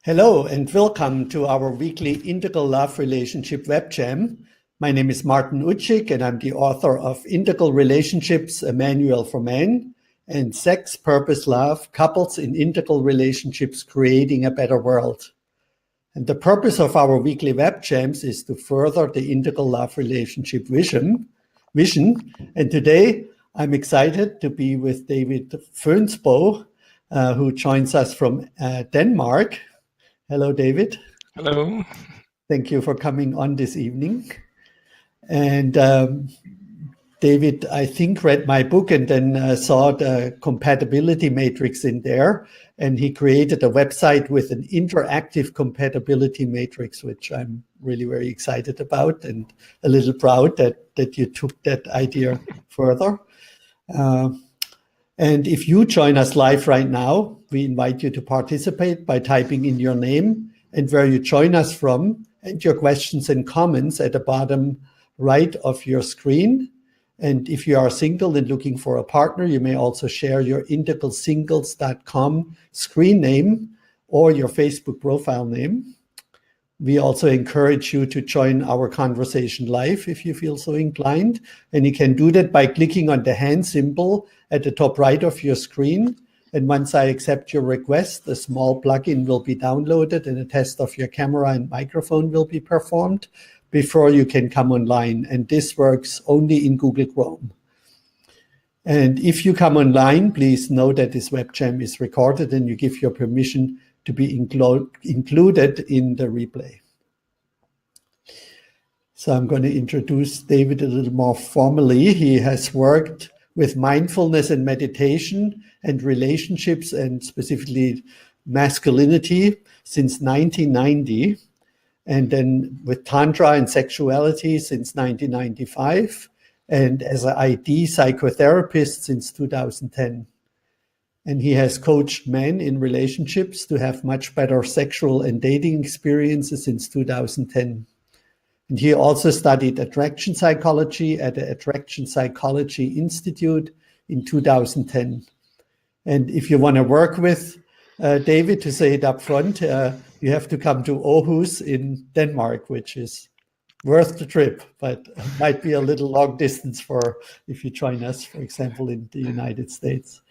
Hello and welcome to our weekly Integral Love Relationship Web Jam. My name is Martin Utschig and I'm the author of Integral Relationships, a Manual for Men, and Sex, Purpose, Love, Couples in Integral Relationships Creating a Better World. And the purpose of our weekly web jams is to further the integral love relationship vision. And today I'm excited to be with David Fonsbo, who joins us from Denmark. Hello, David. Hello. Thank you for coming on this evening. And David, I think, read my book and then saw the Compatibility Matrix in there. And he created a website with an interactive Compatibility Matrix, which I'm really very excited about and a little proud that you took that idea further. And if you join us live right now, we invite you to participate by typing in your name and where you join us from and your questions and comments at the bottom right of your screen. And if you are single and looking for a partner, you may also share your integralsingles.com screen name or your Facebook profile name. We also encourage you to join our conversation live if you feel so inclined. And you can do that by clicking on the hand symbol at the top right of your screen. And once I accept your request, a small plugin will be downloaded and a test of your camera and microphone will be performed before you can come online. And this works only in Google Chrome. And if you come online, please know that this webcam is recorded and you give your permission to be included in the replay. So I'm going to introduce David a little more formally. He has worked with mindfulness and meditation and relationships and specifically masculinity since 1990. And then with Tantra and sexuality since 1995. And as an ID psychotherapist since 2010. And he has coached men in relationships to have much better sexual and dating experiences since 2010. And he also studied attraction psychology at the Attraction Psychology Institute in 2010. And if you want to work with David, to say it up front, you have to come to Aarhus in Denmark, which is worth the trip, but might be a little long distance for if you join us, for example, in the United States.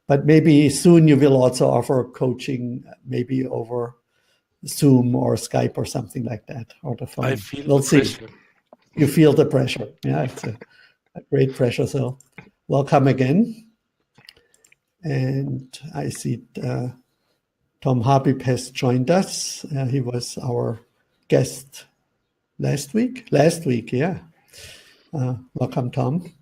But maybe soon you will also offer coaching, maybe over Zoom or Skype or something like that, or the phone. I feel we'll the see. pressure. You feel the pressure. Yeah, it's a great pressure. So welcome again. And I see Tom Habib has joined us. He was our guest last week, yeah. Welcome, Tom.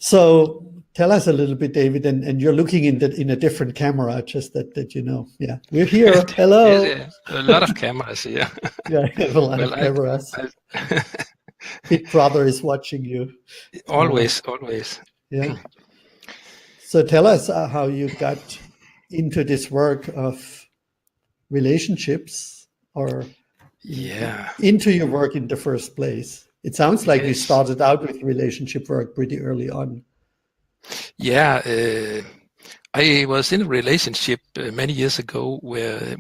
So tell us a little bit, David, and you're looking in a different camera, just that you know. Yeah, we're here. Hello. Yes, a lot of cameras here. Yeah, I have a lot of cameras. Big Brother is watching you. Always. Yeah. So tell us how you got into this work of relationships, or into your work in the first place. It sounds like you started out with relationship work pretty early on. Yeah, I was in a relationship many years ago where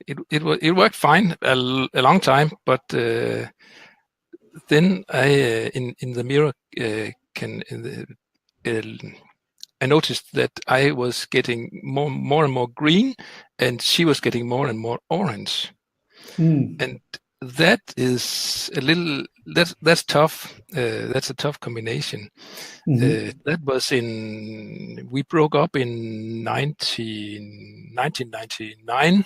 it worked fine a long time, but then I in the mirror I noticed that I was getting more and more green, and she was getting more and more orange. And that is a little that's tough. That's a tough combination. That was we broke up in 1999.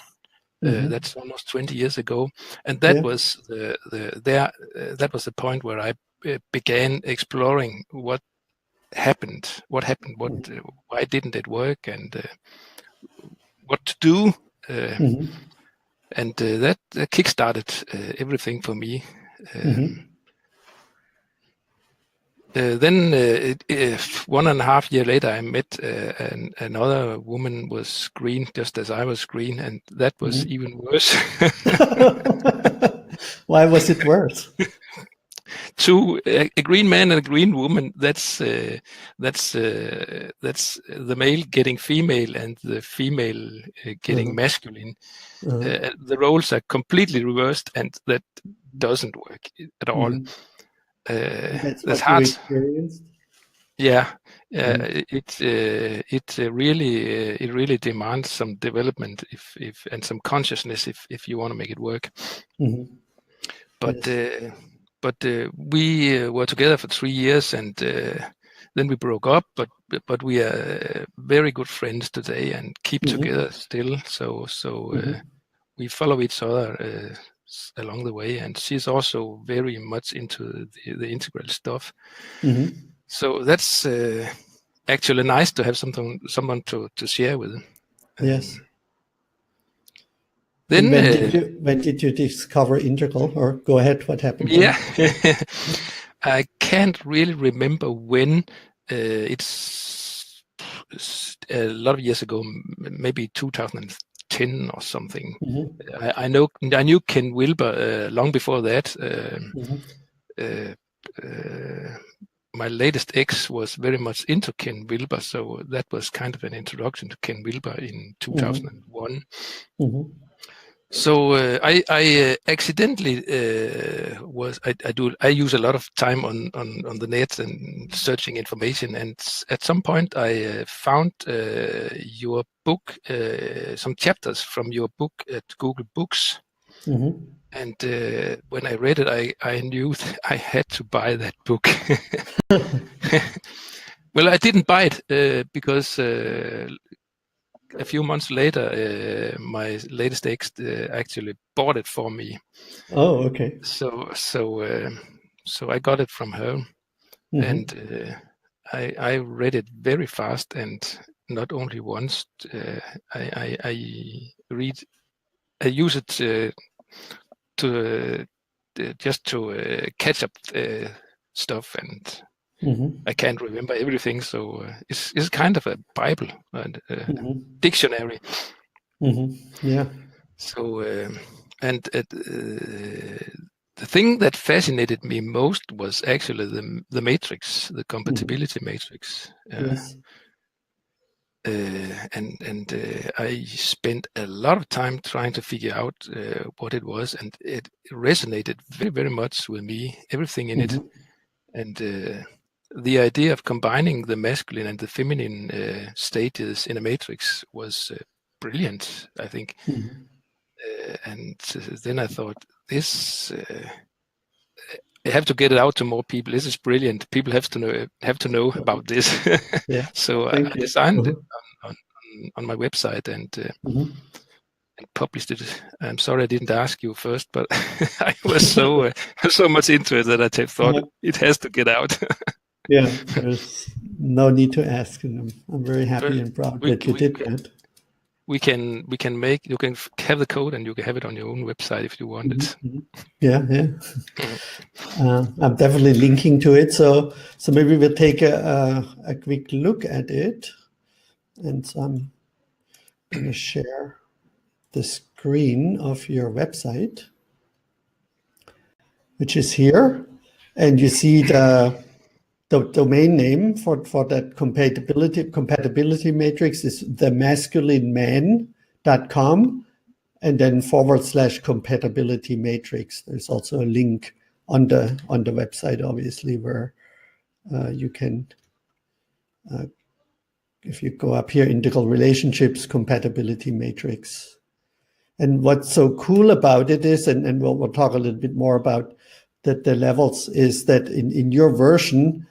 That's almost 20 years ago, and that was that was the point where I began exploring what happened, why didn't it work, and what to do. And that kickstarted everything for me. Then 1.5 years later, I met another woman was green, just as I was green, and that was even worse. Why was it worse? a green man and a green woman. That's the male getting female and the female getting masculine. The roles are completely reversed, and that doesn't work at all. That's what you experienced. Yeah, it really demands some development if and some consciousness if you want to make it work. But yes. We were together for 3 years, and then we broke up. But we are very good friends today and keep together still. So we follow each other along the way, and she's also very much into the integral stuff. So that's actually nice to have someone to share with. Yes. Then when did you discover integral? Or go ahead, what happened? Yeah, I can't really remember when. It's a lot of years ago, maybe 2010 or something. I knew Ken Wilber long before that. My latest ex was very much into Ken Wilber, so that was kind of an introduction to Ken Wilber in 2001. So I accidentally I use a lot of time on the net and searching information, and at some point I found your book, some chapters from your book at Google Books. And when I read it, I knew I had to buy that book. Well, I didn't buy it because a few months later, my latest ex actually bought it for me. Oh, okay. So I got it from her, and I read it very fast, and not only once. I use it to just to catch up stuff, and I can't remember everything, so it's kind of a Bible and dictionary. Yeah. So and the thing that fascinated me most was actually the matrix, the compatibility matrix. Yes. And I spent a lot of time trying to figure out what it was, and it resonated very, very much with me, everything in it. And the idea of combining the masculine and the feminine stages in a matrix was brilliant, I think. And then I thought, this I have to get it out to more people. This is brilliant. People have to know about this. Yeah. So I designed it on my website and published it. I'm sorry I didn't ask you first, but I was so much into it that I thought it has to get out. Yeah, there's no need to ask, and I'm very happy and proud that you did that. You can have the code, and you can have it on your own website if you want it. Yeah. I'm definitely linking to it, so maybe we'll take a quick look at it, and so I'm going to share the screen of your website, which is here, and you see the domain name for that compatibility matrix is themasculineman.com, and then /compatibility matrix. There's also a link on the website, obviously, where you can, if you go up here, integral relationships, compatibility matrix. And what's so cool about it is, and we'll talk a little bit more about the levels, is that in your version,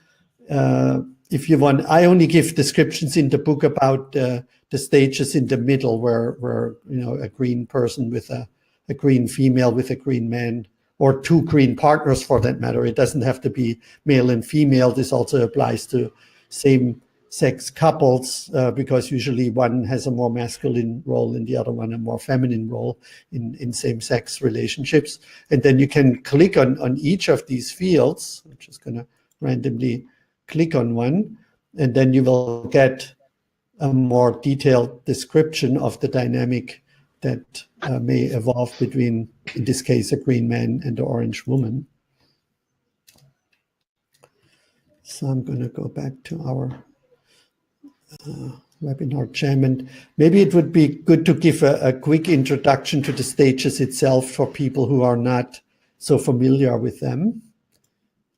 if you want, I only give descriptions in the book about the stages in the middle, where a green person with a green female with a green man, or two green partners for that matter. It doesn't have to be male and female. This also applies to same-sex couples, because usually one has a more masculine role and the other one a more feminine role in same-sex relationships. And then you can click on each of these fields. I'm just going to randomly click on one, and then you will get a more detailed description of the dynamic that may evolve between, in this case, a green man and an orange woman. So I'm going to go back to our webinar jam, and maybe it would be good to give a quick introduction to the stages itself for people who are not so familiar with them.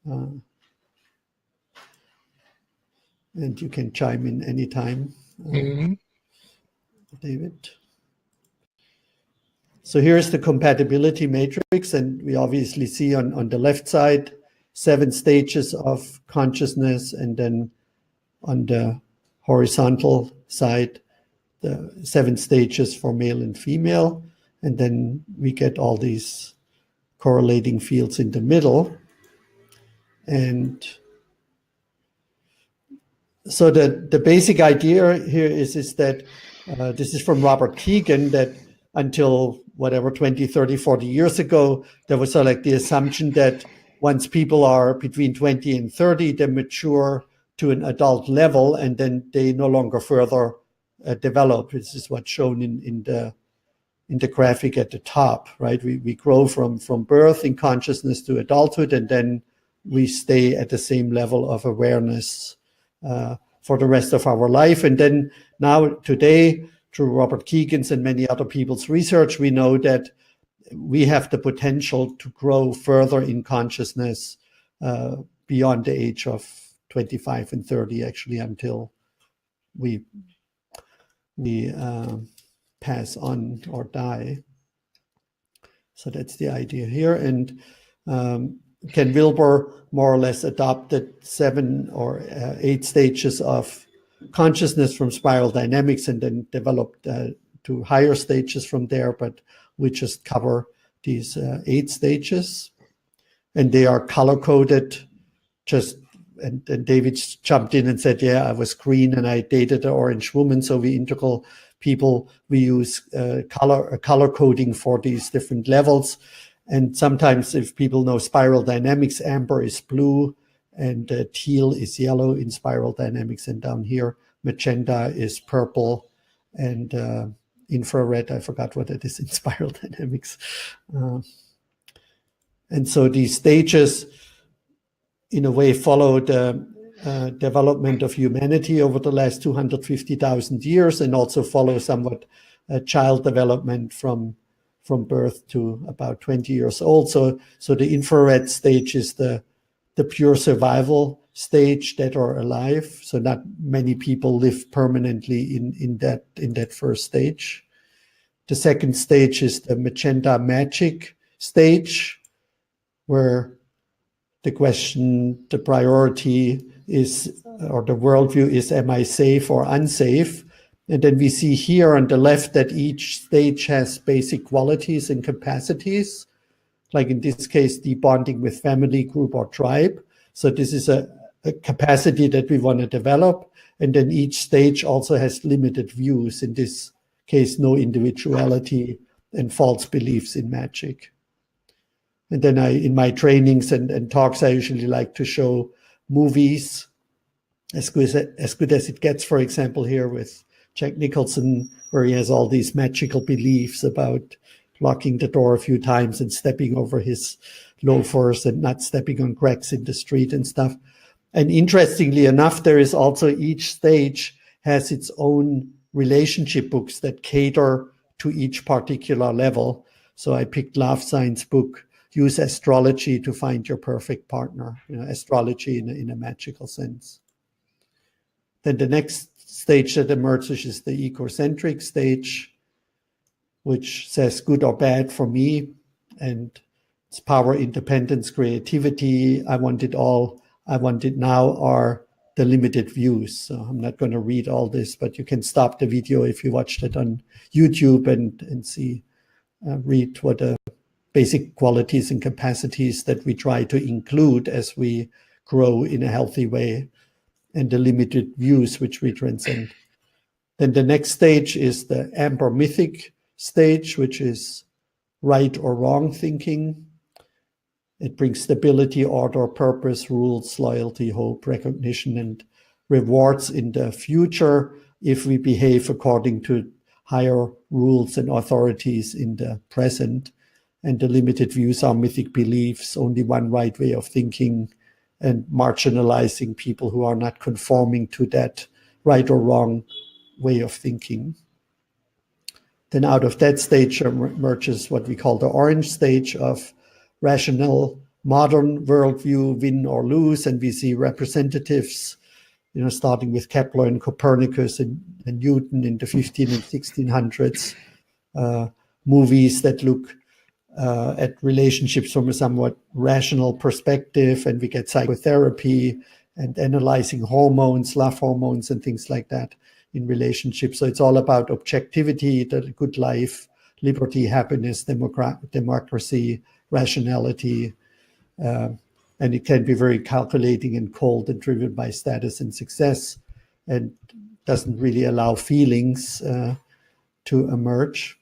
And you can chime in anytime, David. So here's the compatibility matrix, and we obviously see on the left side 7 stages of consciousness, and then on the horizontal side the 7 stages for male and female, and then we get all these correlating fields in the middle. And so the basic idea here is that this is from Robert Keegan, that until whatever 20, 30, 40 years ago, there was sort of like the assumption that once people are between 20 and 30, they mature to an adult level, and then they no longer further develop. This is what's shown in the graphic at the top, right? We grow from birth in consciousness to adulthood, and then we stay at the same level of awareness for the rest of our life. And then now today, through Robert Keegan's and many other people's research, we know that we have the potential to grow further in consciousness beyond the age of 25 and 30, actually, until we pass on or die. So that's the idea here. And Ken Wilber more or less adopted 7 or 8 stages of consciousness from spiral dynamics, and then developed to higher stages from there, but we just cover these 8 stages, and they are color-coded. And David jumped in and said, yeah, I was green and I dated an orange woman. So we integral people, we use color coding for these different levels. And sometimes, if people know spiral dynamics, amber is blue and teal is yellow in spiral dynamics. And down here, magenta is purple, and infrared, I forgot what it is in spiral dynamics. And so these stages, in a way, follow the development of humanity over the last 250,000 years, and also follow somewhat child development from birth to about 20 years old. So the infrared stage is the pure survival stage, dead or alive. So not many people live permanently in that first stage. The second stage is the Magenta Magic stage, where the question, the priority is, or the worldview is, am I safe or unsafe? And then we see here on the left that each stage has basic qualities and capacities, like in this case, the bonding with family, group, or tribe. So this is a capacity that we want to develop. And then each stage also has limited views, in this case, no individuality and false beliefs in magic. And then in my trainings and talks, I usually like to show movies as good as it gets. For example, here with Jack Nicholson, where he has all these magical beliefs about locking the door a few times and stepping over his loafers and not stepping on cracks in the street and stuff. And interestingly enough, there is also, each stage has its own relationship books that cater to each particular level. So I picked Love Science book, Use Astrology to Find Your Perfect Partner, astrology in a magical sense. Then the next stage that emerges is the egocentric stage, which says good or bad for me, and it's power, independence, creativity, I want it all, I want it now, are the limited views. So I'm not going to read all this, but you can stop the video if you watched it on YouTube and see, read what the basic qualities and capacities that we try to include as we grow in a healthy way, and the limited views which we transcend. Then the next stage is the amber mythic stage, which is right or wrong thinking. It brings stability, order, purpose, rules, loyalty, hope, recognition, and rewards in the future if we behave according to higher rules and authorities in the present. And the limited views are mythic beliefs, only one right way of thinking, and marginalizing people who are not conforming to that right or wrong way of thinking. Then out of that stage emerges what we call the orange stage of rational modern worldview, win or lose, and we see representatives, starting with Kepler and Copernicus and Newton in the 15 and 1600s, movies that look at relationships from a somewhat rational perspective, and we get psychotherapy and analyzing hormones, love hormones, and things like that in relationships. So it's all about objectivity, the good life, liberty, happiness, democracy, rationality, and it can be very calculating and cold and driven by status and success, and doesn't really allow feelings to emerge.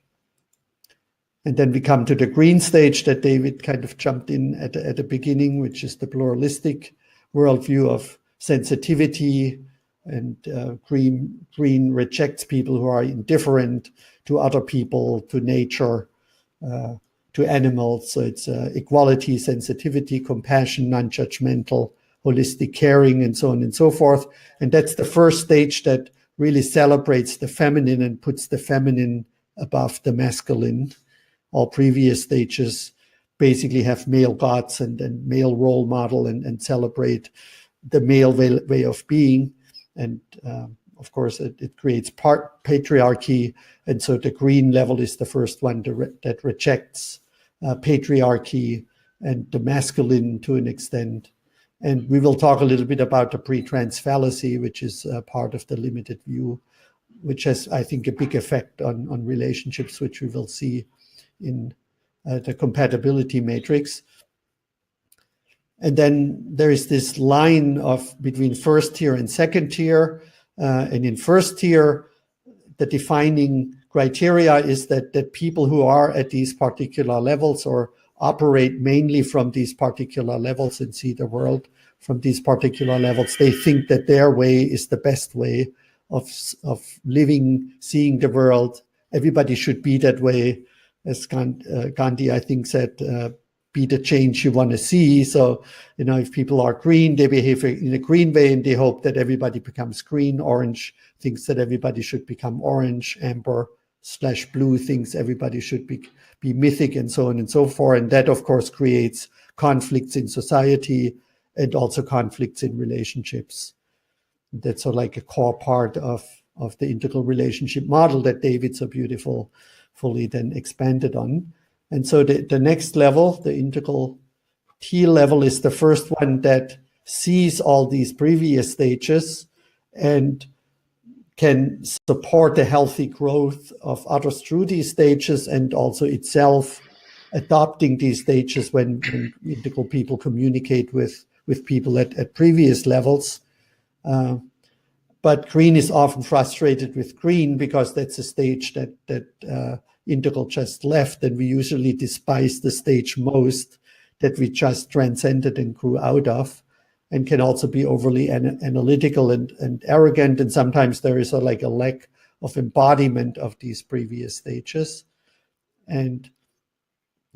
And then we come to the green stage that David kind of jumped in at the beginning, which is the pluralistic worldview of sensitivity, and green rejects people who are indifferent to other people, to nature, to animals. So it's equality, sensitivity, compassion, non-judgmental, holistic caring, and so on and so forth. And that's the first stage that really celebrates the feminine and puts the feminine above the masculine. All previous stages basically have male gods and male role model and celebrate the male way of being. And of course, it creates patriarchy. And so the green level is the first one that rejects patriarchy and the masculine to an extent. And we will talk a little bit about the pre-trans fallacy, which is part of the limited view, which has, I think, a big effect on relationships, which we will see in the compatibility matrix. And then there is this line between first tier and second tier. And in first tier, the defining criteria is that people who are at these particular levels or operate mainly from these particular levels and see the world from these particular levels, they think that their way is the best way of living, seeing the world. Everybody should be that way. As Gandhi, I think, said, be the change you want to see. So, if people are green, they behave in a green way and they hope that everybody becomes green. Orange thinks that everybody should become orange. Amber/blue thinks everybody should be mythic, and so on and so forth. And that, of course, creates conflicts in society and also conflicts in relationships. That's like a core part of the integral relationship model that David so fully then expanded on. And so the next level, the integral Teal level, is the first one that sees all these previous stages and can support the healthy growth of others through these stages, and also itself adopting these stages when integral people communicate with people at previous levels. But green is often frustrated with green because that's a stage that integral just left, and we usually despise the stage most that we just transcended and grew out of, and can also be overly analytical and arrogant. And sometimes there is a lack of embodiment of these previous stages. And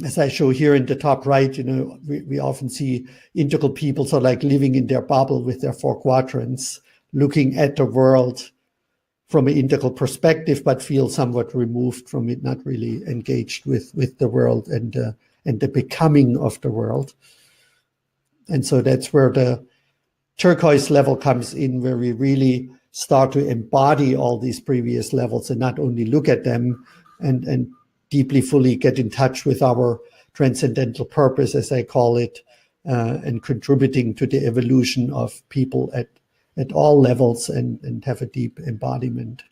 as I show here in the top right, we often see integral people living in their bubble with their 4 quadrants, looking at the world from an integral perspective, but feel somewhat removed from it, not really engaged with the world and the becoming of the world. And so that's where the turquoise level comes in, where we really start to embody all these previous levels and not only look at them and deeply fully get in touch with our transcendental purpose, as I call it, and contributing to the evolution of people at all levels and have a deep embodiment.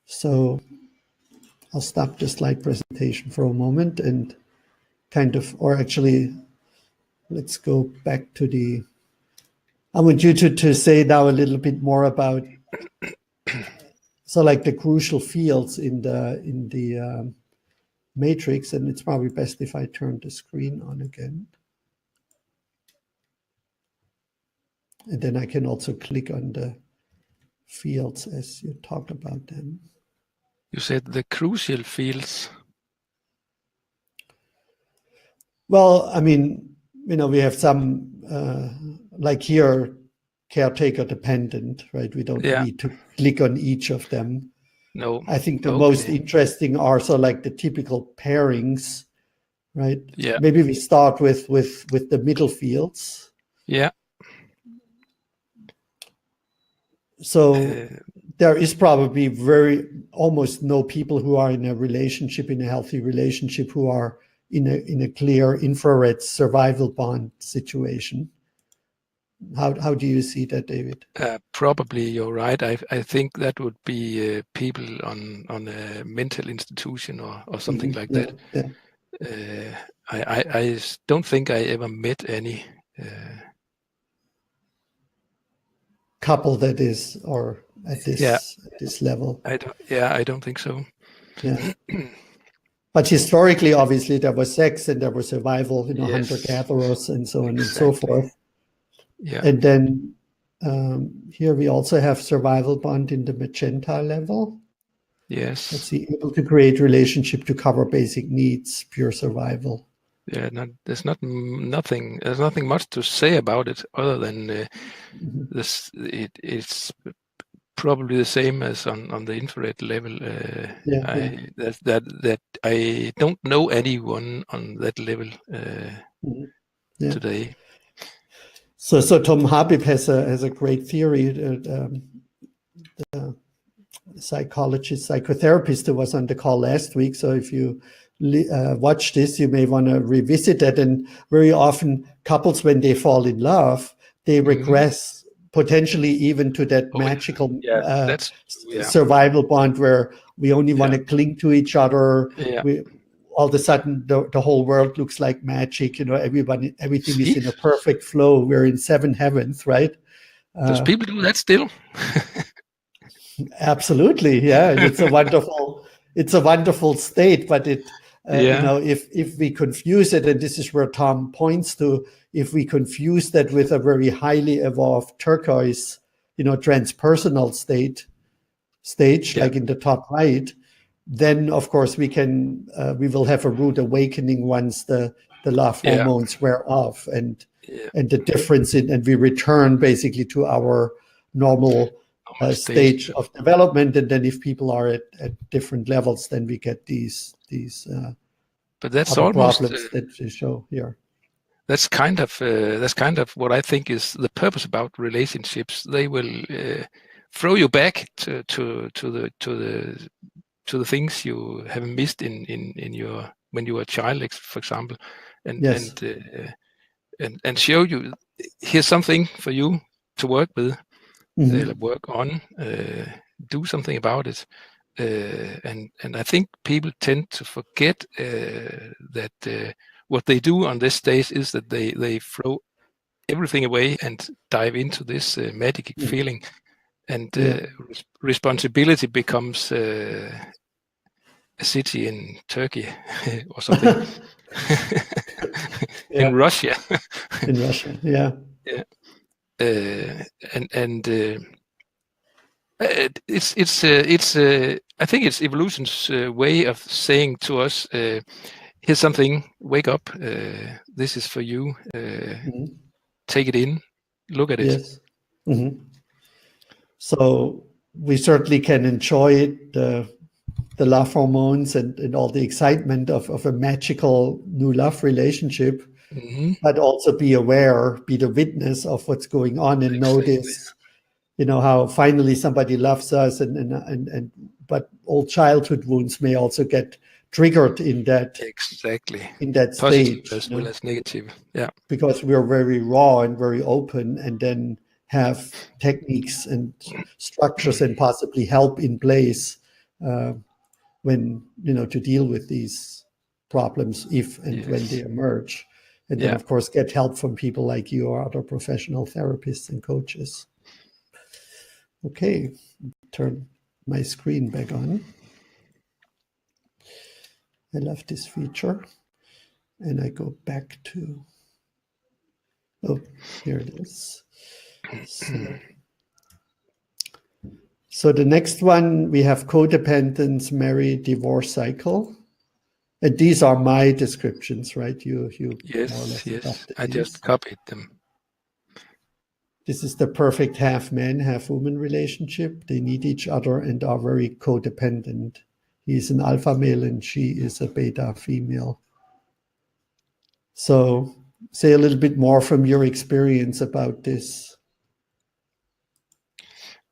So I'll stop the slide presentation for a moment and let's go back to I want you to say now a little bit more about the crucial fields in the matrix, and it's probably best if I turn the screen on again. And then I can also click on the fields as you talk about them. You said the crucial fields. Well, I mean, we have some, like here, caretaker dependent, right? We don't need to click on each of them. No. I think the most interesting are so like the typical pairings, right? Yeah. Maybe we start with the middle fields. Yeah. So there is probably almost no people who are in a relationship, in a healthy relationship, who are in a clear infrared survival bond situation. How do you see that, David? Probably you're right. I think that would be people on a mental institution or something like that. Yeah. I don't think I ever met any couple that is or at this level. I don't think so. Yeah. But historically, obviously, there was sex and there was survival, hunter-gatherers and so on and so forth. Yeah. And then here we also have survival bond in the magenta level. Yes. Let's see, able to create relationship to cover basic needs, pure survival. Yeah, there's nothing much to say about it other than this. It's probably the same as on the infrared level. That I don't know anyone on that level today. So Tom Habib has a great theory. The psychologist, psychotherapist who was on the call last week. So if you watch this, you may want to revisit that. And very often couples, when they fall in love, they regress potentially even to that magical survival bond where we only want to cling to each other. All of a sudden, the whole world looks like magic. Everything is in a perfect flow. We're in seven heavens, right? Does people do that still? Absolutely, yeah. And it's a wonderful state. But if we confuse it, and this is where Tom points to, if we confuse that with a very highly evolved turquoise, transpersonal stage, like in the top right, then of course we will have a rude awakening once the love hormones wear off, and the difference and we return basically to our normal stage of development. And then if people are at different levels, then we get these but that's other almost problems that you show here. That's kind of what I think is the purpose about relationships. They will throw you back to the things you have missed in your when you were a child, for example, and show you, here's something for you to work with, work on, do something about it. And I think people tend to forget that what they do on this stage is that they throw everything away and dive into this magic feeling, and responsibility becomes a city in Turkey or something. In Russia. In Russia, yeah. It's I think it's evolution's way of saying to us, here's something, wake up, this is for you, take it in, look at it. Yes. So we certainly can enjoy the love hormones and all the excitement of a magical new love relationship, but also be aware, be the witness of what's going on, and notice, how finally somebody loves us, but old childhood wounds may also get triggered in that in that positive stage, as well as negative, because we're very raw and very open, and then have techniques and structures and possibly help in place when to deal with these problems if and when they emerge, and then of course get help from people like you or other professional therapists and coaches. Okay, turn my screen back on. I love this feature, and I go back to, here it is. So the next one, we have codependence, marriage, divorce cycle. And these are my descriptions, right? You yes, more or less yes. adopted I these. just copied them. This is the perfect half man, half woman relationship. They need each other and are very codependent. He is an alpha male and she is a beta female. So say a little bit more from your experience about this.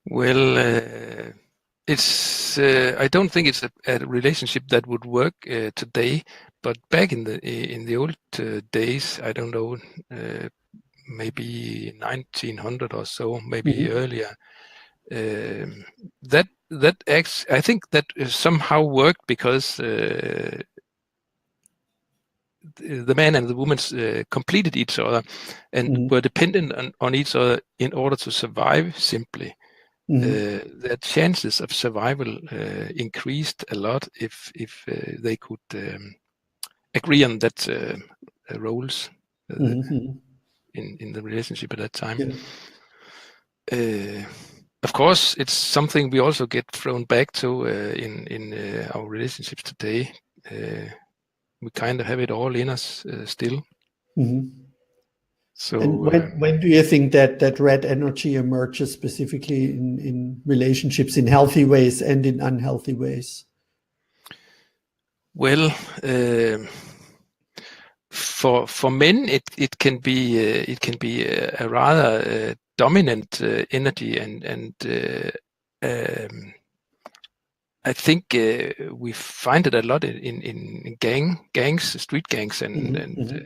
Well, it's I don't think it's a relationship that would work today, but back in the old days, I don't know, maybe 1900 or so, maybe earlier. That acts, I think that somehow worked because the man and the woman completed each other and were dependent on each other in order to survive simply. Their chances of survival increased a lot if they could agree on that roles in the relationship at that time. Of course, it's something we also get thrown back to in our relationships today. We kind of have it all in us still. So, and when do you think that red energy emerges specifically in relationships in healthy ways and in unhealthy ways? Well, for men, it can be a rather dominant energy, and I think we find it a lot in gangs, street gangs, and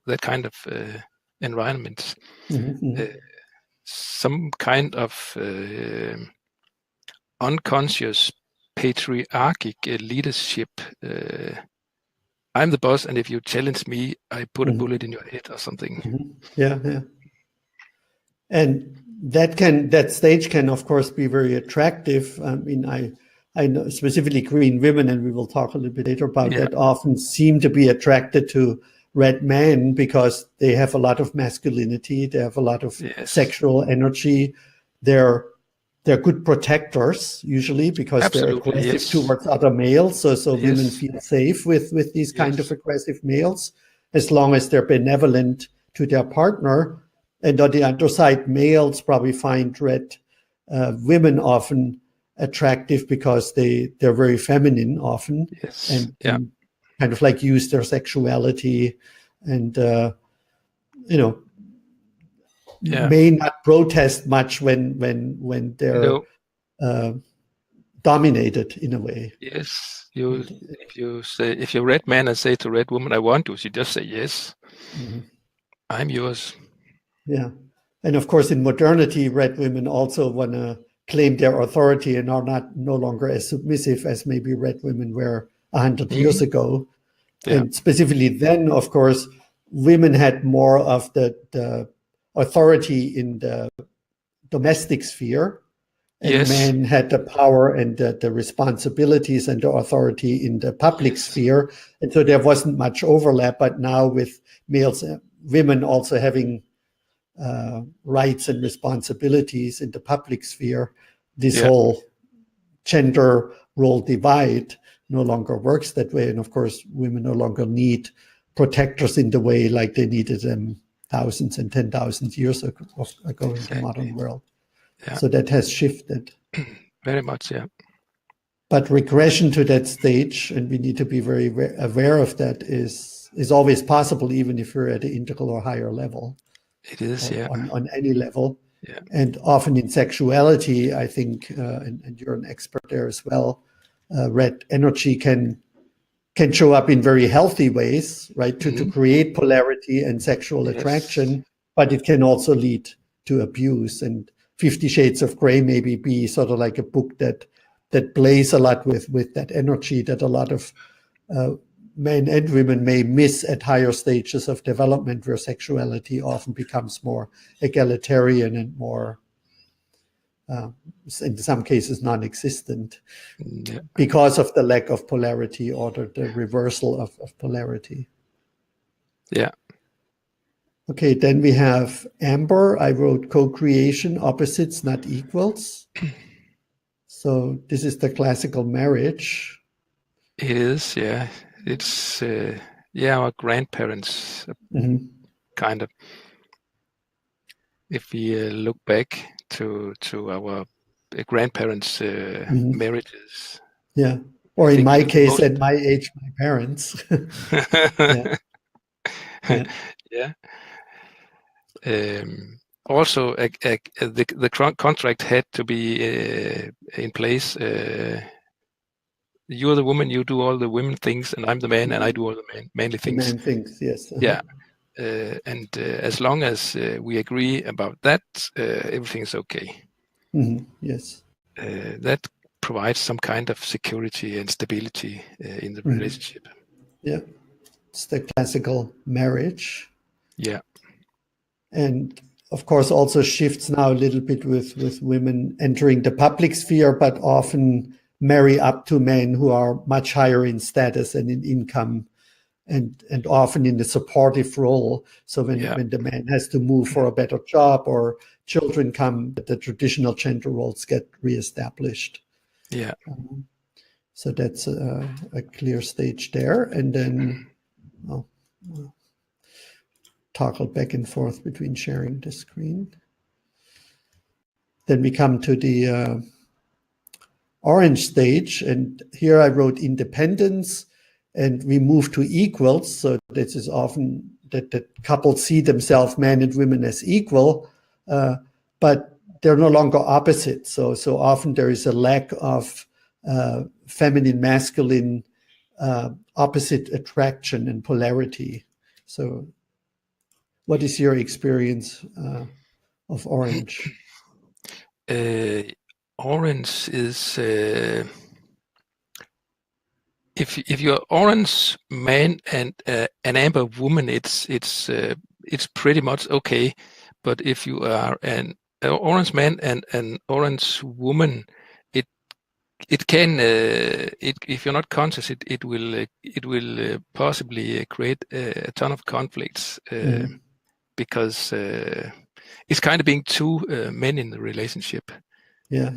that kind of environments. Some kind of unconscious patriarchic leadership. I'm the boss, and if you challenge me, I put a bullet in your head or something. Yeah. And that stage can, of course, be very attractive. I mean, I know specifically green women, and we will talk a little bit later about that, often seem to be attracted to red men because they have a lot of masculinity, they have a lot of sexual energy. They're good protectors usually because they're aggressive towards other males. So women feel safe with these kind of aggressive males as long as they're benevolent to their partner. And on the other side, males probably find red women often attractive because they're very feminine often and kind of like use their sexuality and may not protest much when they're dominated in a way. Yes, if you're a red man and say to red woman, "I want you," she just say yes. I'm yours. Yeah, and of course, in modernity, red women also want to claim their authority and are no longer as submissive as maybe red women were 100 years ago. And specifically then, of course, women had more of the authority in the domestic sphere, and men had the power and the responsibilities and the authority in the public sphere. And so there wasn't much overlap. But now with women also having rights and responsibilities in the public sphere, this whole gender role divide no longer works that way. And of course, women no longer need protectors in the way like they needed them thousands and 10,000 years ago in the modern world. So that has shifted. Very much, yeah. But regression to that stage, and we need to be very aware of that, is always possible, even if you're at an integral or higher level. It is, on any level. And often in sexuality, I think, and you're an expert there as well, red energy can show up in very healthy ways, right, to create polarity and sexual attraction, but it can also lead to abuse. And 50 Shades of Grey maybe be sort of like a book that plays a lot with that energy that a lot of men and women may miss at higher stages of development, where sexuality often becomes more egalitarian and more, in some cases, non-existent because of the lack of polarity or the reversal of polarity. Yeah. Okay, then we have Amber. I wrote co-creation, opposites, not equals. So this is the classical marriage. It is, yeah. it's our grandparents, kind of. If we look back to our grandparents' marriages. Yeah. Or in my case, at my age, my parents. Yeah. Yeah. Also, the contract had to be in place. You're the woman, you do all the women things, and I'm the man, and I do all the manly things. The man things, yes. Yeah. And as long as we agree about that, everything's okay. Yes. That provides some kind of security and stability in the relationship. Yeah. It's the classical marriage. Yeah. And of course also shifts now a little bit with women entering the public sphere, but often marry up to men who are much higher in status and in income, and often in a supportive role. So when the man has to move for a better job or children come, the traditional gender roles get reestablished. Yeah. So that's a clear stage there. And then I'll toggle back and forth between sharing the screen. Then we come to the orange stage, and here I wrote independence, and we move to equals. So this is often that couples see themselves, men and women, as equal, but they're no longer opposite. So often there is a lack of feminine, masculine, opposite attraction and polarity. So what is your experience of orange? Orange is if you're orange man and an amber woman, it's pretty much okay. But if you are an orange man and an orange woman, it can if you're not conscious, it will possibly create a ton of conflicts because it's kind of being two men in the relationship. Yeah.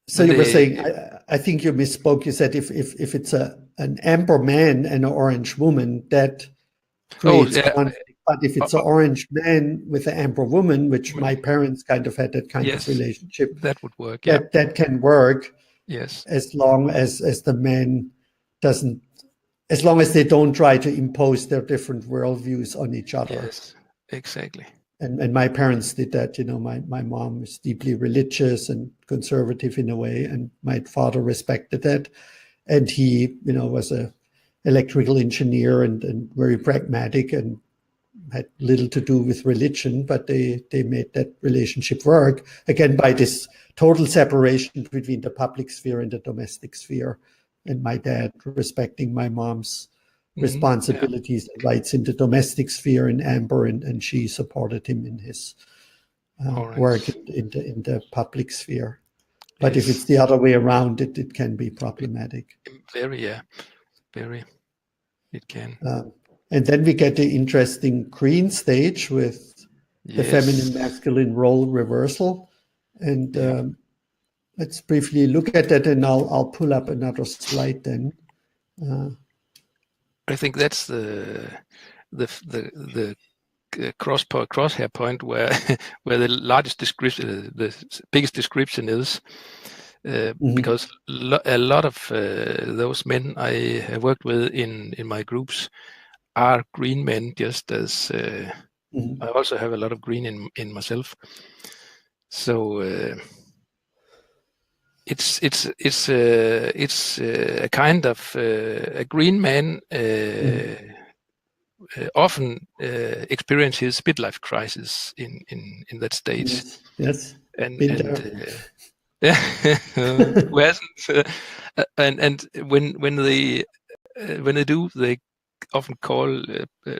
So you were saying, I think you misspoke. You said if it's an amber man and an orange woman, that creates conflict. But if it's an orange man with an amber woman, which my parents kind of had that kind of relationship, that would work. That can work. Yes, as long as the man doesn't, as long as they don't try to impose their different worldviews on each other. Yes, exactly. And my parents did that. My mom is deeply religious and conservative in a way, and my father respected that. And he, was a electrical engineer and very pragmatic and had little to do with religion, but they made that relationship work, again, by this total separation between the public sphere and the domestic sphere, and my dad respecting my mom's responsibilities and rights in the domestic sphere in amber, and she supported him in his work in the public sphere. But if it's the other way around, it can be problematic. Very, it can. And then we get the interesting green stage with the feminine masculine role reversal. And let's briefly look at that, and I'll pull up another slide then. I think that's the crosshair point where the largest description, the biggest description is, because a lot of those men I have worked with in my groups are green men, just as I also have a lot of green in myself. So it's a kind of a green man often experience his midlife crisis in that stage. Yes. And who hasn't? And when they do, they often call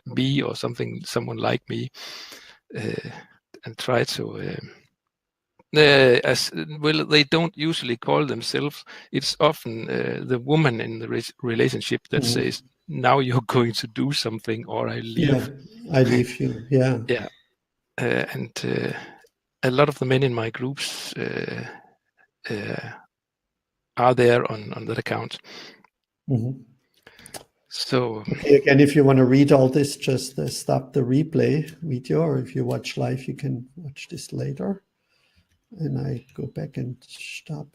me or someone like me and try to. They don't usually call themselves. It's often the woman in the relationship that says, "Now you're going to do something, or I leave." Yeah, I leave you. Yeah. Yeah, and a lot of the men in my groups are there on that account. So okay, again, if you want to read all this, just stop the replay video, or if you watch live, you can watch this later. And I go back and stop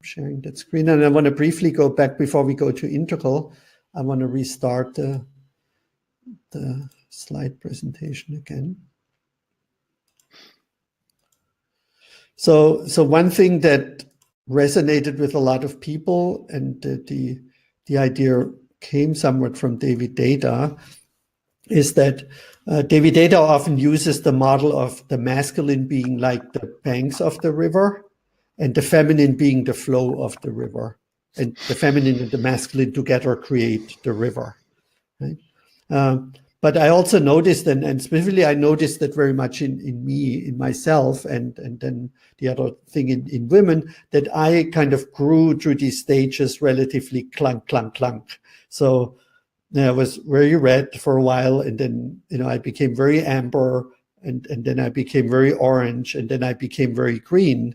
sharing that screen. And I want to briefly go back before we go to integral. I want to restart the slide presentation again. So one thing that resonated with a lot of people, and the idea came somewhat from David Data, is that David Data often uses the model of the masculine being like the banks of the river and the feminine being the flow of the river. And the feminine and the masculine together create the river. Right? But I also noticed, and specifically I noticed that very much in me, in myself, and then the other thing in women, that I kind of grew through these stages relatively clunk, clunk, clunk. So I was very red for a while, and then I became very amber, and then I became very orange, and then I became very green.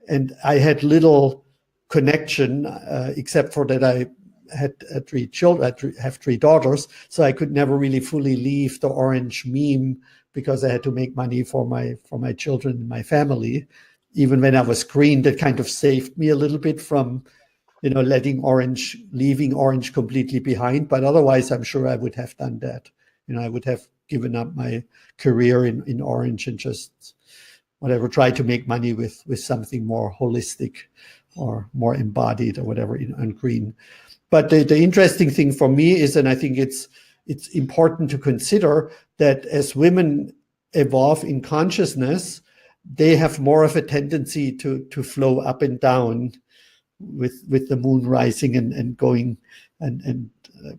And I had little connection, except for that I had 3 children. I have 3 daughters, so I could never really fully leave the orange meme because I had to make money for my children and my family. Even when I was green, that kind of saved me a little bit from leaving orange completely behind. But otherwise, I'm sure I would have done that. I would have given up my career in orange and just whatever, try to make money with something more holistic or more embodied or whatever in green. But the interesting thing for me is, and I think it's important to consider, that as women evolve in consciousness, they have more of a tendency to flow up and down with the moon rising and going and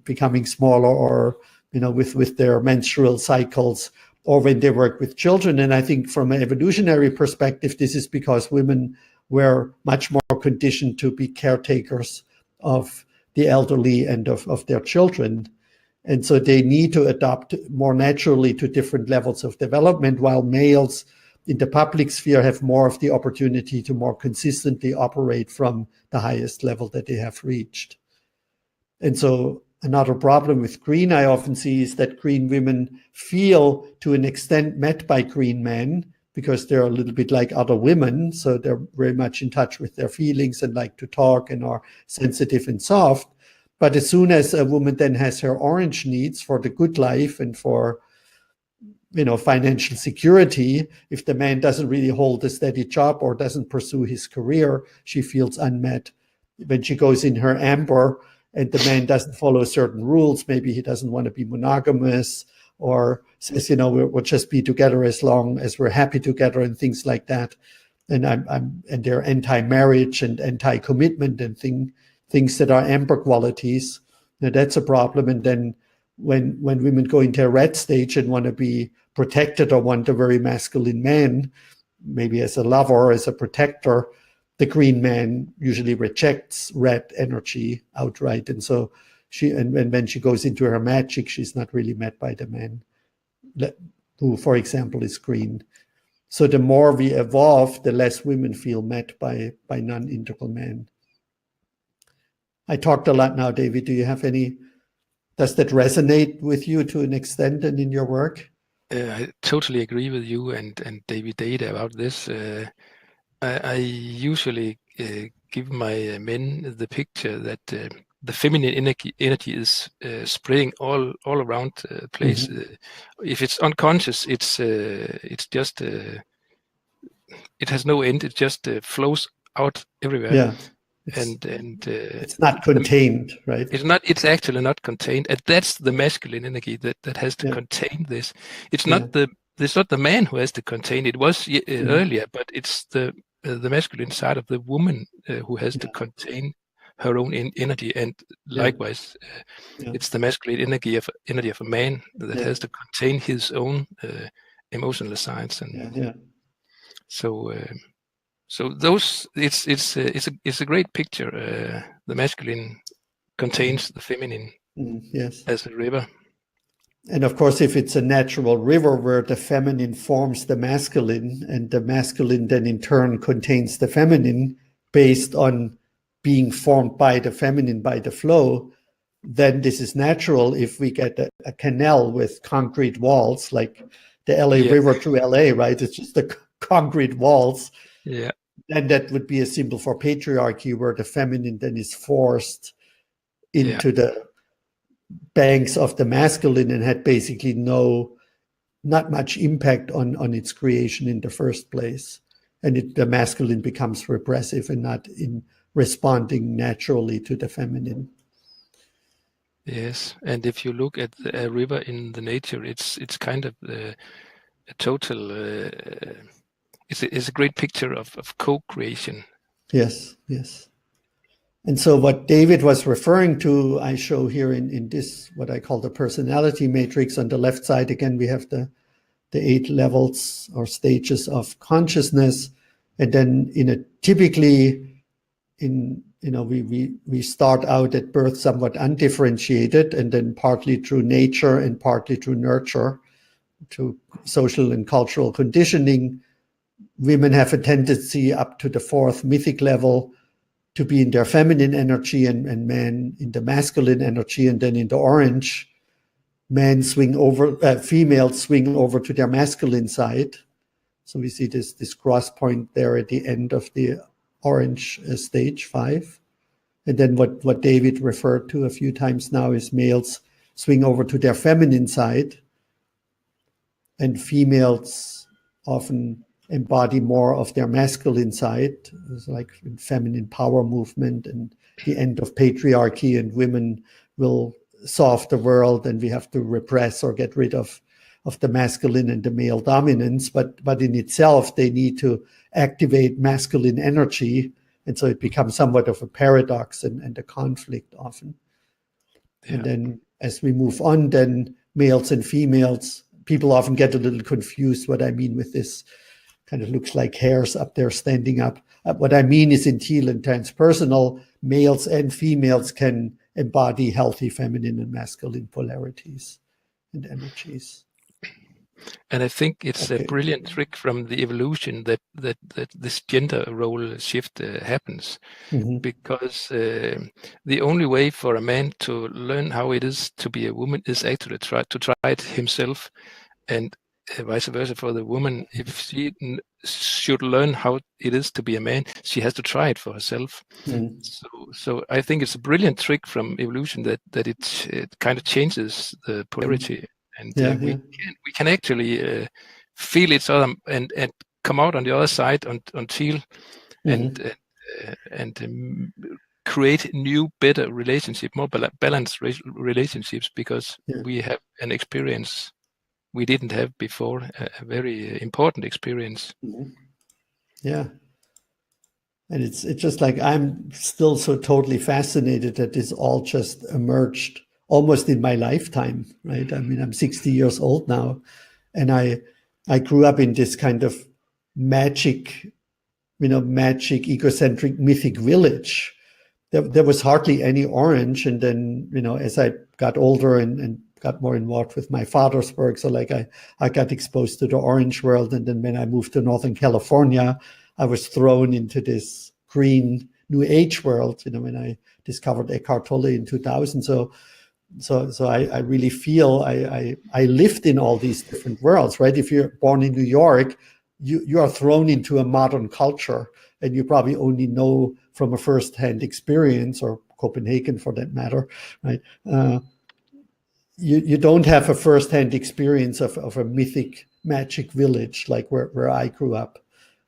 becoming smaller, or with their menstrual cycles, or when they work with children. And I think from an evolutionary perspective, this is because women were much more conditioned to be caretakers of the elderly and of their children. And so they need to adapt more naturally to different levels of development, while males in the public sphere have more of the opportunity to more consistently operate from the highest level that they have reached. And so another problem with green I often see is that green women feel to an extent met by green men, because they're a little bit like other women. So they're very much in touch with their feelings and like to talk and are sensitive and soft. But as soon as a woman then has her orange needs for the good life and for financial security, if the man doesn't really hold a steady job or doesn't pursue his career, she feels unmet. When she goes in her amber and the man doesn't follow certain rules, maybe he doesn't want to be monogamous, or says, we'll just be together as long as we're happy together, and things like that. And and they're anti-marriage and anti-commitment and things that are amber qualities. Now that's a problem. And then when women go into a red stage and want to be protected or want a very masculine man, maybe as a lover or as a protector, the green man usually rejects red energy outright. And so when she goes into her magic, she's not really met by the man who, for example, is green. So the more we evolve, the less women feel met by non-integral men. I talked a lot now, David. Do you have does that resonate with you to an extent and in your work? I totally agree with you and David Data about this. I usually give my men the picture that the feminine energy is spreading all around the place. If it's unconscious, it's just it has no end. It just flows out everywhere. Yeah. It's not contained, right? It's actually not contained, and that's the masculine energy that has to contain this. It's not the man who has to contain it. It was earlier, but it's the masculine side of the woman who has to contain her own energy, and likewise, it's the masculine energy of a man that has to contain his own emotional sides, and so those it's a great picture. The masculine contains the feminine as a river. And of course, if it's a natural river where the feminine forms the masculine, and the masculine then in turn contains the feminine based on being formed by the feminine by the flow, then this is natural. If we get a canal with concrete walls, like the LA River through LA, right? It's just the concrete walls. Yeah. And that would be a symbol for patriarchy, where the feminine then is forced into the banks of the masculine and had basically not much impact on its creation in the first place. And the masculine becomes repressive and not in responding naturally to the feminine. Yes, and if you look at a river in the nature, it's kind of a total. It's a great picture of co-creation. Yes, yes. And so what David was referring to, I show here in this, what I call the personality matrix. On the left side, again, we have the 8 levels or stages of consciousness. And then we start out at birth somewhat undifferentiated, and then partly through nature and partly through nurture, to social and cultural conditioning, women have a tendency up to the 4th mythic level to be in their feminine energy, and men in the masculine energy. And then in the orange, females swing over to their masculine side. So we see this cross point there at the end of the orange stage 5. And then what David referred to a few times now is males swing over to their feminine side, and females often embody more of their masculine side. It's like feminine power movement and the end of patriarchy, and women will solve the world, and we have to repress or get rid of the masculine and the male dominance. But in itself, they need to activate masculine energy. And so it becomes somewhat of a paradox and a conflict often. Yeah. And then as we move on, then males and females, people often get a little confused what I mean with this. Kind of looks like hairs up there standing up. What I mean is, in Teal and transpersonal, males and females can embody healthy feminine and masculine polarities and energies. And I think it's a brilliant trick from the evolution that this gender role shift happens, because the only way for a man to learn how it is to be a woman is actually to try it himself, and vice versa for the woman. If she should learn how it is to be a man, she has to try it for herself. So I think it's a brilliant trick from evolution that it kind of changes the polarity. And we can actually feel each other and come out on the other side on Teal, and create new, better relationship, more balanced relationships, because we have an experience we didn't have before, a very important experience. Yeah. And it's just like, I'm still so totally fascinated that this all just emerged almost in my lifetime, right? I mean, I'm 60 years old now, and I grew up in this kind of magic, egocentric, mythic village. There was hardly any orange. And then, as I got older and got more involved with my father's work, so like I got exposed to the orange world. And then when I moved to Northern California, I was thrown into this green New Age world, when I discovered Eckhart Tolle in 2000. So I really feel I lived in all these different worlds, right? If you're born in New York, you are thrown into a modern culture, and you probably only know from a first-hand experience, or Copenhagen for that matter, right? You don't have a first-hand experience of a mythic magic village like where I grew up.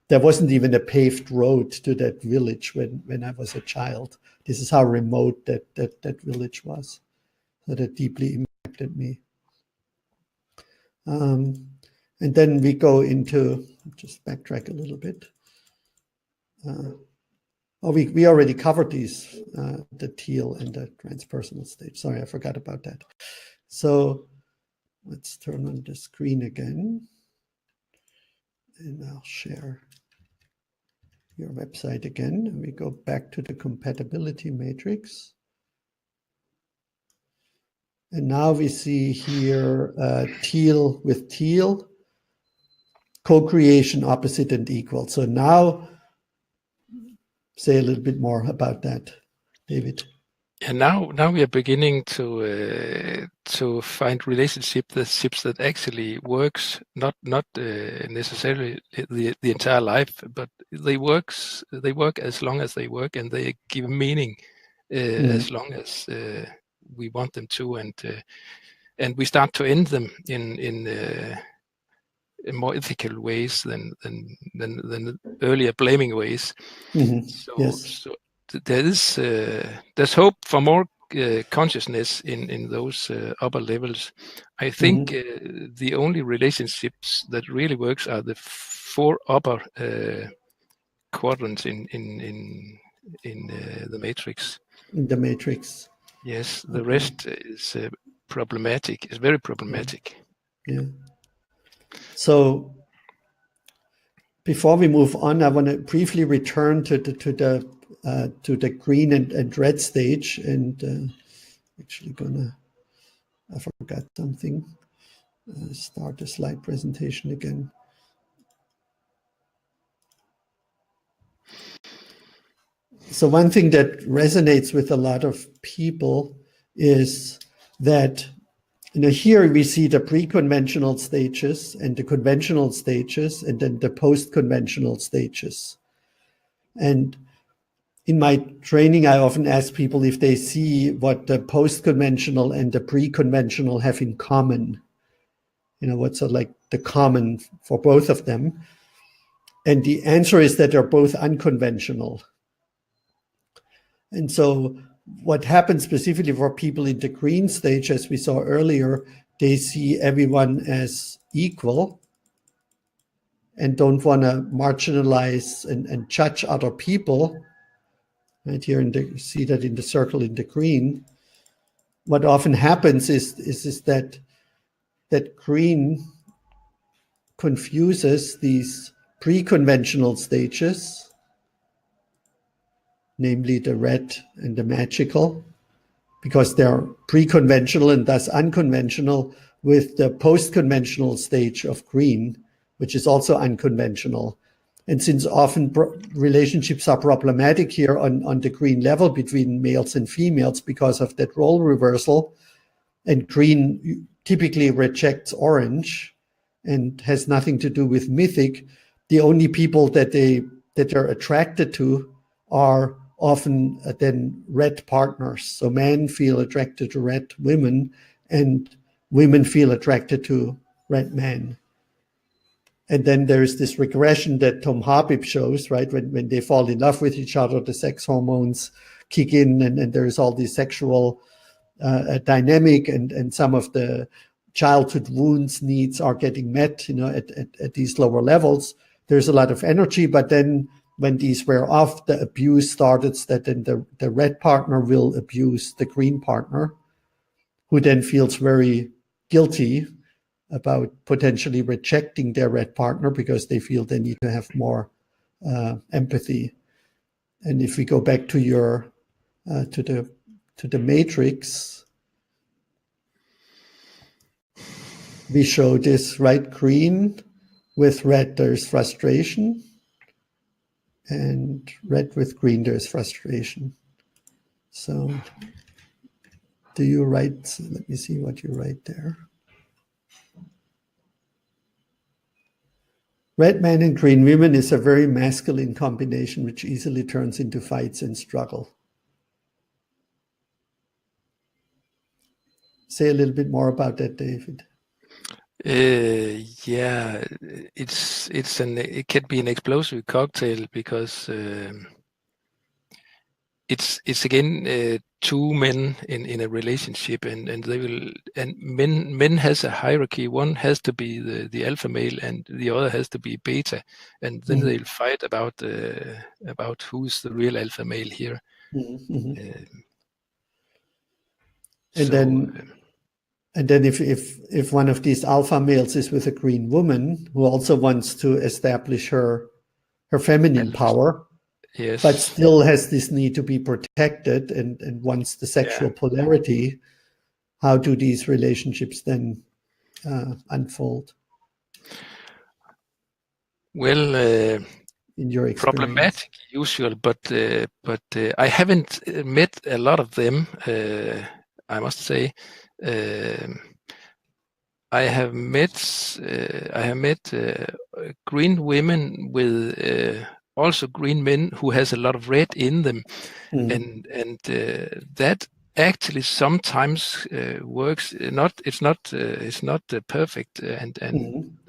There wasn't even a paved road to that village when I was a child. This is how remote that village was. So that deeply impacted me. And then we go into, just backtrack a little bit. We already covered these, the Teal and the transpersonal stage. Sorry, I forgot about that. So let's turn on the screen again, and I'll share your website again. And we go back to the compatibility matrix. And now we see here Teal with Teal, co-creation, opposite and equal. So now say a little bit more about that, David. And now we are beginning to find relationships that actually works, not necessarily the entire life, but they work as long as they work, and they give meaning as long as we want them to, and we start to end them in more ethical ways than earlier blaming ways. So there's hope for more consciousness in those upper levels. I think the only relationships that really works are the 4 upper quadrants in the matrix. In the matrix. Yes, the rest is problematic. It's very problematic. Yeah. So before we move on, I want to briefly return to the green and red stage, and actually I forgot something. Start the slide presentation again. So one thing that resonates with a lot of people is that, here we see the pre-conventional stages and the conventional stages, and then the post-conventional stages. And in my training, I often ask people if they see what the post-conventional and the pre-conventional have in common. What's like the common for both of them? And the answer is that they're both unconventional. And so what happens specifically for people in the green stage, as we saw earlier, they see everyone as equal and don't want to marginalize and judge other people. Right here, see that in the circle in the green. What often happens is that green confuses these pre-conventional stages, namely the red and the magical, because they're pre-conventional and thus unconventional, with the post-conventional stage of green, which is also unconventional. And since often relationships are problematic here on the green level between males and females because of that role reversal, and green typically rejects orange and has nothing to do with mythic, the only people that they're attracted to are often then red partners. So men feel attracted to red women, and women feel attracted to red men. And then there's this regression that Tom Habib shows, right? When they fall in love with each other, the sex hormones kick in, and there's all this sexual dynamic, and some of the childhood wounds needs are getting met, at these lower levels. There's a lot of energy, but then when these wear off, the abuse started, that then the red partner will abuse the green partner, who then feels very guilty about potentially rejecting their red partner because they feel they need to have more empathy. And if we go back to your to the matrix, we show this, right? Green with red, there's frustration, and red with green, there's frustration. So do you write? Let me see what you write there. Red men and green women is a very masculine combination which easily turns into fights and struggle. Say a little bit more about that, David. Yeah, it can be an explosive cocktail because it's again 2 men in a relationship, and they will, and men has a hierarchy. One has to be the alpha male, and the other has to be beta, and then they'll fight about who's the real alpha male here. And then if one of these alpha males is with a green woman who also wants to establish her feminine power, yes, but still has this need to be protected and wants the sexual polarity, how do these relationships then unfold? Well, in your experience? Problematic, usual, but I haven't met a lot of them. I must say, I have met green women with also green men who has a lot of red in them, and that actually sometimes works. It's not perfect, and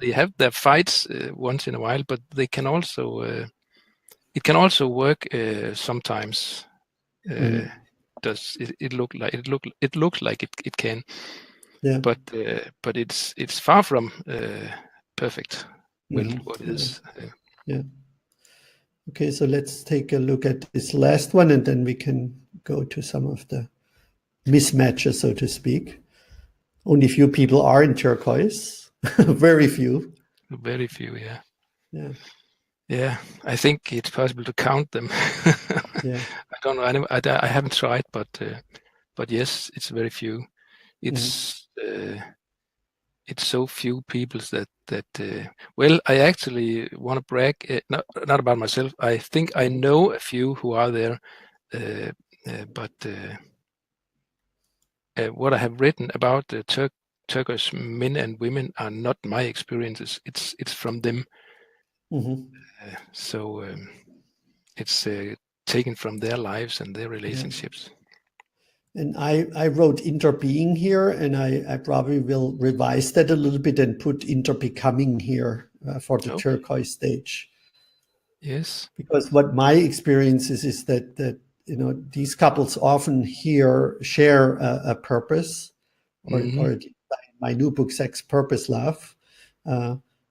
they have their fights once in a while, but they can also it can also work sometimes. Does it look like it looks like it can? Yeah. But it's far from perfect. Well, what is? Yeah. Okay, so let's take a look at this last one, and then we can go to some of the mismatches, so to speak. Only few people are in turquoise. Very few. Very few, yeah. Yeah. Yeah, I think it's possible to count them. Yeah. I don't know. I haven't tried, but yes, it's very few. It's so few people that well, I actually want to brag, not about myself. I think I know a few who are there, but what I have written about the Turkish men and women are not my experiences. It's from them. So it's taken from their lives and their relationships. And I wrote interbeing here, and I probably will revise that a little bit and put interbecoming here for the turquoise stage. Yes. Because what my experience is that these couples often here share a purpose, or my new book, Sex, Purpose, Love.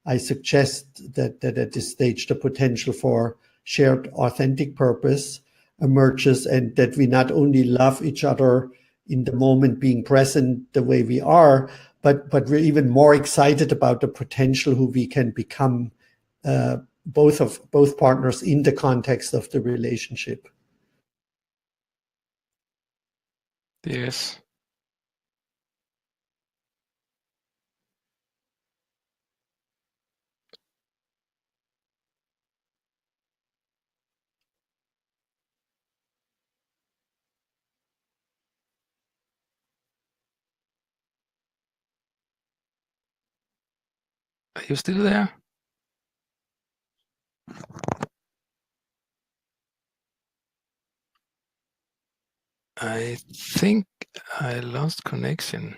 I suggest that at this stage the potential for shared authentic purpose emerges, and that we not only love each other in the moment, being present the way we are, but we're even more excited about the potential who we can become, both partners in the context of the relationship. Yes. Are you still there? I think I lost connection.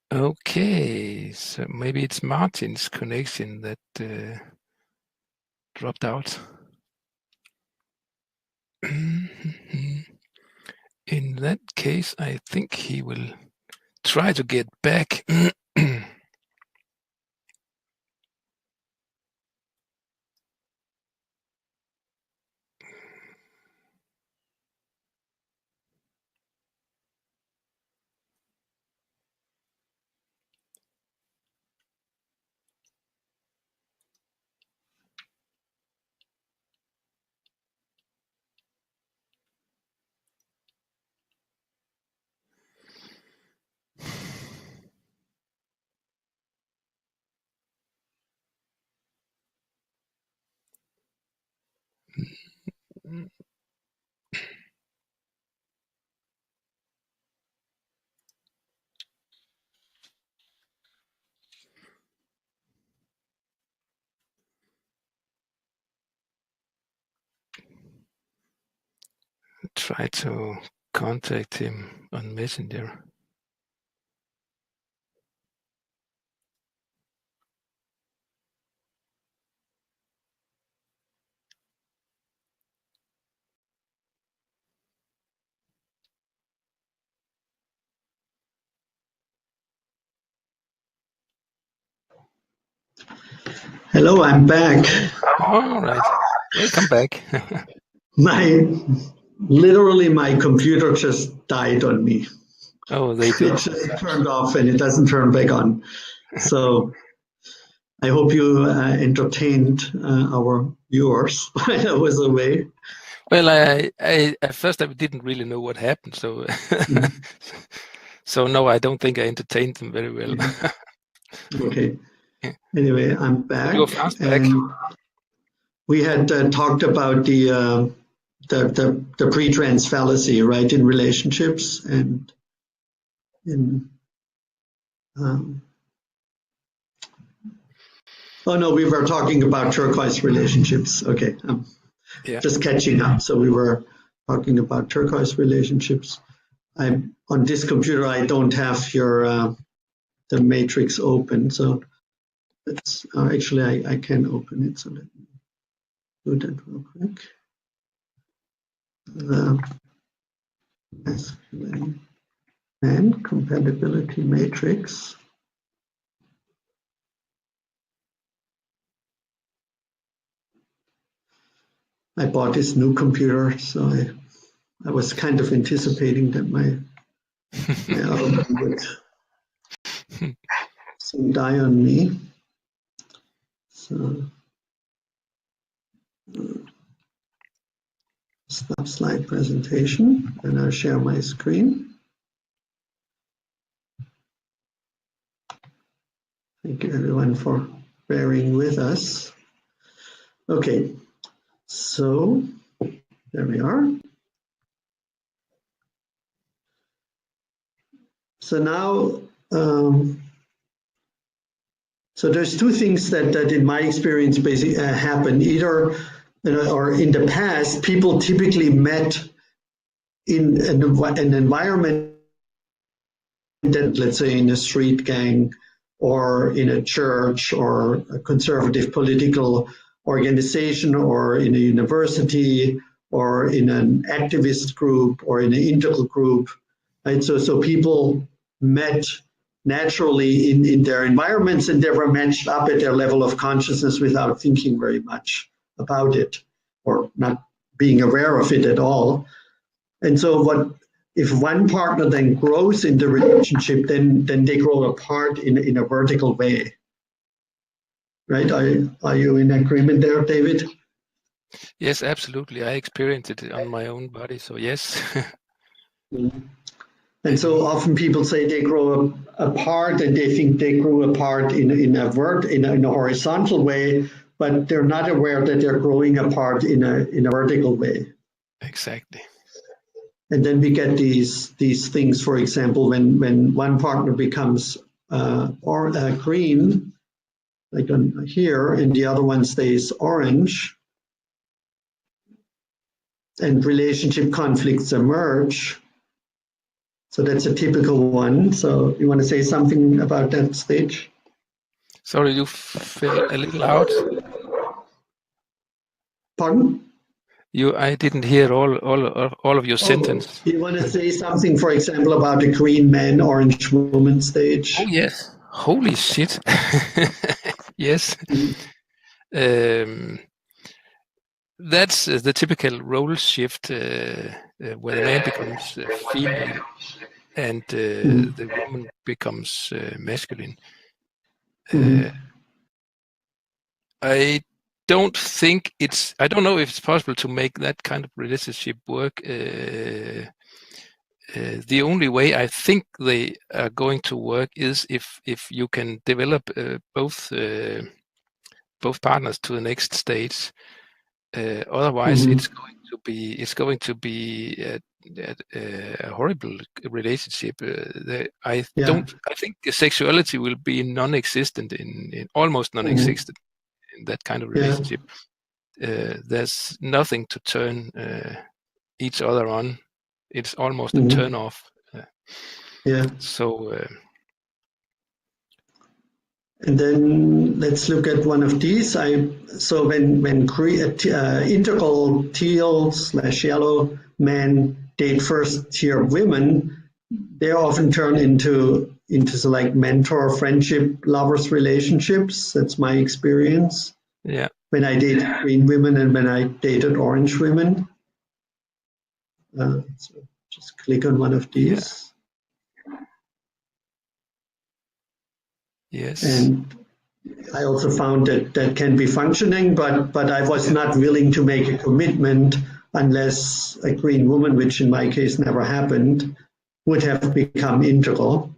Okay, so maybe it's Martin's connection that dropped out. In that case, I think he will try to get back. try to contact him on Messenger. Hello, I'm back. All right. Welcome back. Literally my computer just died on me. Oh, they do. It just turned off and it doesn't turn back on. So I hope you entertained our viewers while I was away. Well, I at first I didn't really know what happened, so so no, I don't think I entertained them very well. Okay. Anyway, I'm back. You're fast back. And we had talked about the pre-trans fallacy, right, in relationships and in. Oh no, we were talking about turquoise relationships. Okay, just catching up. So we were talking about turquoise relationships. I'm on this computer. I don't have your the matrix open, so that's actually I can open it. So let me do that real quick. The masculine and compatibility matrix. I bought this new computer, so I was kind of anticipating that my album would soon die on me. So stop slide presentation, and I'll share my screen. Thank you everyone for bearing with us. Okay, so there we are. So now, so there's two things that in my experience basically happen. Either, or in the past, people typically met in an environment that, let's say, in a street gang or in a church or a conservative political organization or in a university or in an activist group or in an integral group, right? So people met naturally in their environments and they were matched up at their level of consciousness without thinking very much about it or not being aware of it at all. And so if one partner then grows in the relationship, then they grow apart in a vertical way, right? Are you in agreement there, David? Yes, absolutely. I experienced it on my own body, so yes. And so often people say they grow apart and they think they grew apart in a horizontal way, but they're not aware that they're growing apart in a vertical way. Exactly. And then we get these things, for example, when one partner becomes green, like on here, and the other one stays orange, and relationship conflicts emerge. So that's a typical one. So you want to say something about that stage? Sorry, you fell a little out. Pardon? I didn't hear all of your sentence. You want to say something, for example, about the green man, orange woman stage? Oh yes. Holy shit. Yes. That's the typical role shift where the man becomes female and the woman becomes masculine. I don't know if it's possible to make that kind of relationship work. The only way I think they are going to work is if you can develop both partners to the next stage. Otherwise, it's going to be a horrible relationship. I think sexuality will be non-existent in almost non-existent in that kind of relationship. There's nothing to turn each other on, it's almost a turn off. So. And then let's look at one of these. So when integral teal/yellow men date first-tier women, they often turn into like mentor, friendship, lovers relationships. That's my experience. Yeah. When I date green women and when I dated orange women. So just click on one of these. Yes. And I also found that can be functioning, but I was not willing to make a commitment unless a green woman, which in my case never happened, would have become integral.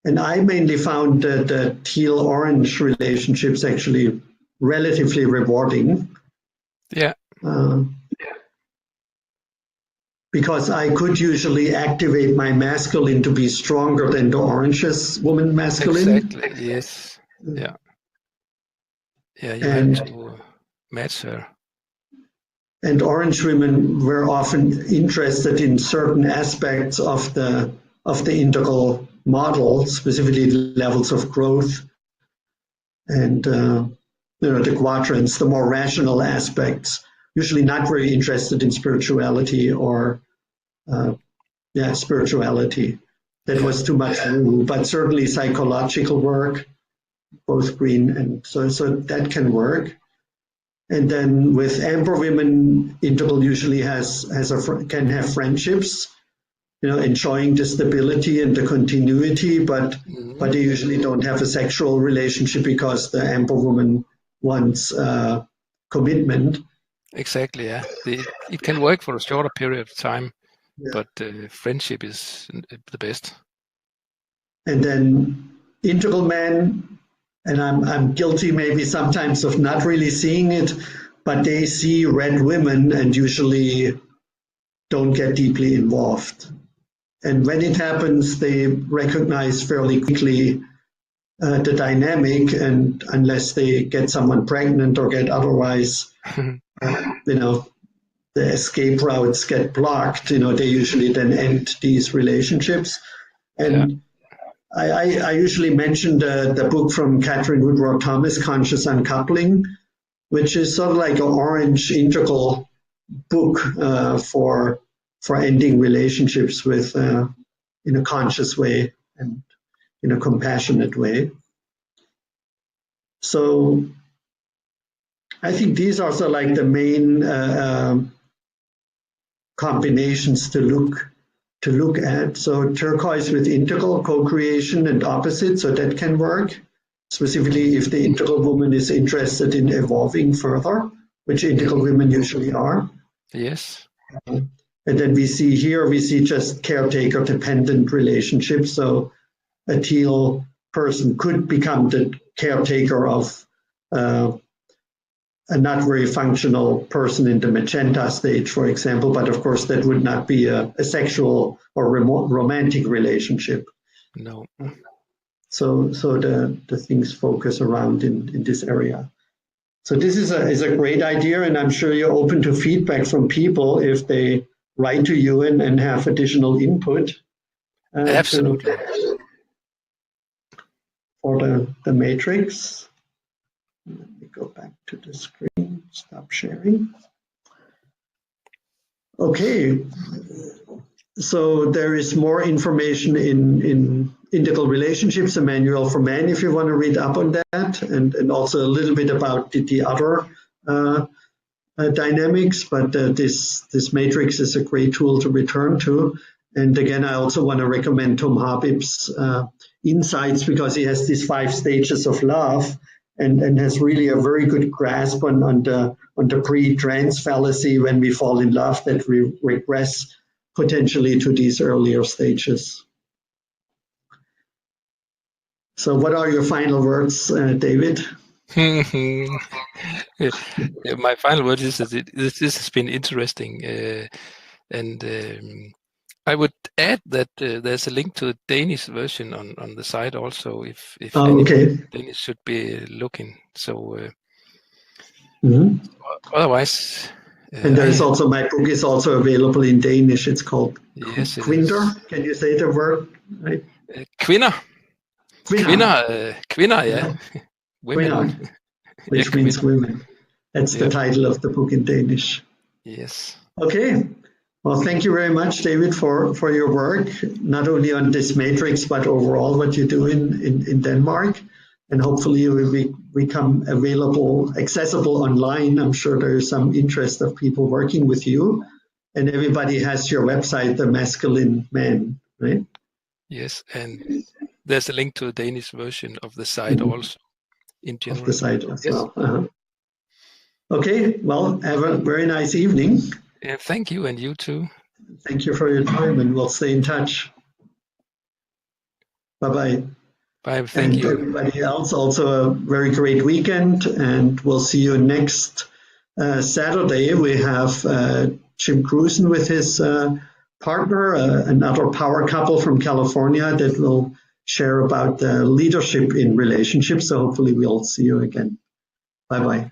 And I mainly found the teal-orange relationships actually relatively rewarding. Yeah. Because I could usually activate my masculine to be stronger than the orange's woman masculine. Exactly. Yes. Yeah. Yeah. You have to match her. And orange women were often interested in certain aspects of the integral model, specifically the levels of growth and the quadrants, the more rational aspects. Usually not very interested in spirituality or spirituality. That was too much woo, but certainly psychological work, both green and so that can work. And then with amber women, integral usually can have friendships, enjoying the stability and the continuity, but they usually don't have a sexual relationship because the amber woman wants commitment. Exactly, yeah. It can work for a shorter period of time, but friendship is the best. And then integral men, and I'm guilty maybe sometimes of not really seeing it, but they see red women and usually don't get deeply involved. And when it happens, they recognize fairly quickly the dynamic, and unless they get someone pregnant or get otherwise, the escape routes get blocked, they usually then end these relationships. And I usually mention the book from Catherine Woodward Thomas, Conscious Uncoupling, which is sort of like an orange integral book for ending relationships with in a conscious way and in a compassionate way. So I think these are sort of like the main combinations to look at. So turquoise with integral, co-creation and opposite, so that can work, specifically if the integral woman is interested in evolving further, which integral women usually are. Yes. And then we see just caretaker dependent relationships. So a teal person could become the caretaker of a not very functional person in the magenta stage, for example, but of course that would not be a sexual or romantic relationship. No. So the things focus around in this area. So this is a great idea, and I'm sure you're open to feedback from people if they write to you and have additional input. Absolutely. For the matrix. Let me go back to the screen, stop sharing. Okay, so there is more information in Integral Relationships, a manual for men, if you want to read up on that, and also a little bit about the other dynamics, but this matrix is a great tool to return to. And again, I also want to recommend Tom Habib's insights, because he has these 5 stages of love and has really a very good grasp on the pre-trans fallacy when we fall in love, that we regress potentially to these earlier stages. So what are your final words, David? My final word is that this has been interesting, and I would add that there's a link to the Danish version on the site also, if anyone Danish should be looking. So otherwise, And there's also, my book is also available in Danish. It's called Kvinder. Can you say the word? Right? Kvinder. Kvinder, yeah. Women. Kvinder, which means women. That's the title of the book in Danish. Yes. Okay. Well, thank you very much, David, for your work, not only on this matrix, but overall what you do in Denmark. And hopefully it will become accessible online. I'm sure there is some interest of people working with you. And everybody has your website, The Masculine Man, right? Yes, and there's a link to the Danish version of the site also, in general. Of the site as well. Okay, well, have a very nice evening. Yeah, thank you, and you too. Thank you for your time, and we'll stay in touch. Bye-bye. Bye, thank you. And everybody else, also a very great weekend, and we'll see you next Saturday. We have Jim Cruzen with his partner, another power couple from California that will share about leadership in relationships. So hopefully we'll see you again. Bye-bye.